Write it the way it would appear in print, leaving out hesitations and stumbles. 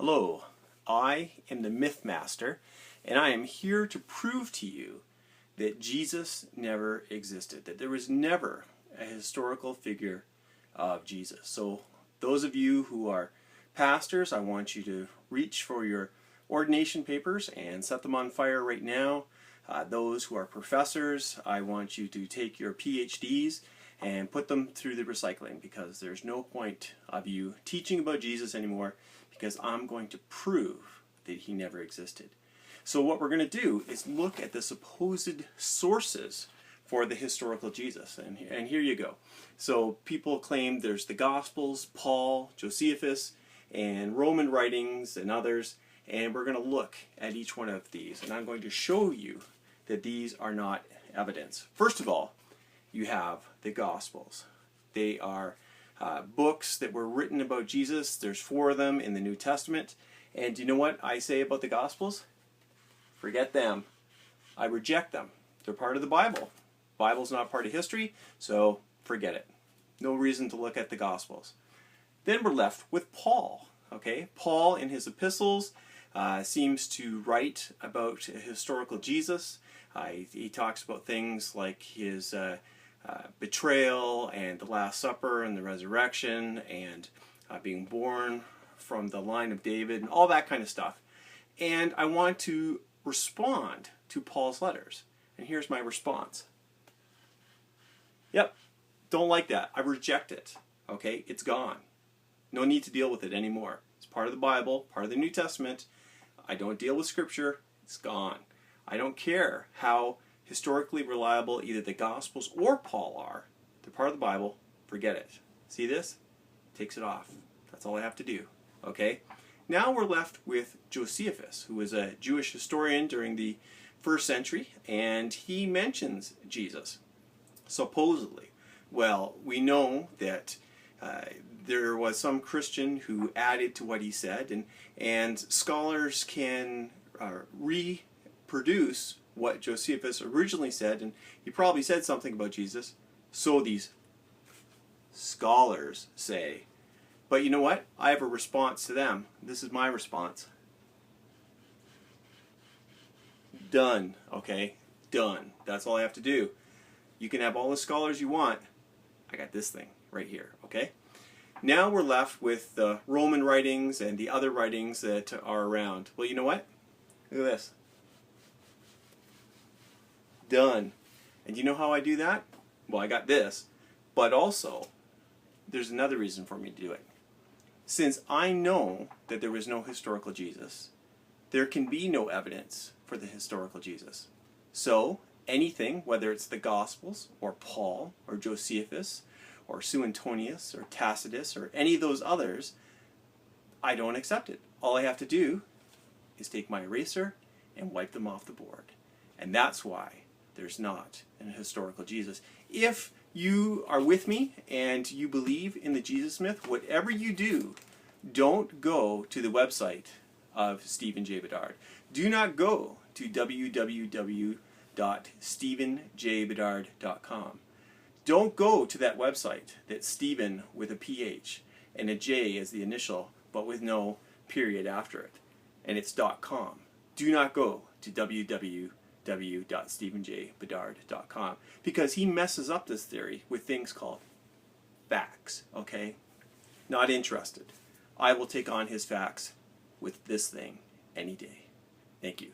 Hello, I am the Mythmaster, and I am here to prove to you that Jesus never existed, that there was never a historical figure of Jesus. So those of you who are pastors, I want you to reach for your ordination papers and set them on fire right now. Those who are professors, I want you to take your PhDs and put them through the recycling, because there's no point of you teaching about Jesus anymore, because I'm going to prove that he never existed. So what we're going to do is look at the supposed sources for the historical Jesus, and here you go. So people claim there's the Gospels, Paul, Josephus, and Roman writings and others, and we're going to look at each one of these, and I'm going to show you that these are not evidence. First of all, you have the Gospels. They are books that were written about Jesus. There's 4 of them in the New Testament. And you know what I say about the Gospels? Forget them. I reject them. They're part of the Bible. Bible's not part of history, so forget it. No reason to look at the Gospels. Then we're left with Paul. Okay, Paul in his epistles seems to write about a historical Jesus. He talks about things like his betrayal and the Last Supper and the resurrection and being born from the line of David and all that kind of stuff. And I want to respond to Paul's letters. And here's my response. Yep, don't like that. I reject it. Okay, it's gone. No need to deal with it anymore. It's part of the Bible, part of the New Testament. I don't deal with Scripture. It's gone. I don't care how historically reliable either the Gospels or Paul are. They're part of the Bible. Forget it. See this? Takes it off. That's all I have to do. Okay? Now we're left with Josephus, who was a Jewish historian during the 1st century, and he mentions Jesus, supposedly. Well, we know that there was some Christian who added to what he said, and scholars can reproduce what Josephus originally said, and he probably said something about Jesus, so these scholars say. But you know what? I have a response to them. This is my response. Done. Okay? Done. That's all I have to do. You can have all the scholars you want. I got this thing right here. Okay? Now we're left with the Roman writings and the other writings that are around. Well, you know what? Look at this. Done. And you know how I do that? Well, I got this. But also, there's another reason for me to do it. Since I know that there was no historical Jesus, there can be no evidence for the historical Jesus. So, anything, whether it's the Gospels, or Paul, or Josephus, or Suetonius, or Tacitus, or any of those others, I don't accept it. All I have to do is take my eraser and wipe them off the board. And that's why there's not an historical Jesus. If you are with me and you believe in the Jesus myth, whatever you do, don't go to the website of Stephen J. Bedard. Do not go to www.stephenjbedard.com. Don't go to that website that's Stephen with a PH and a J as the initial, but with no period after it, and it's .com. Do not go to www.stephenjbedard.com, because he messes up this theory with things called facts, okay? Not interested. I will take on his facts with this thing any day. Thank you.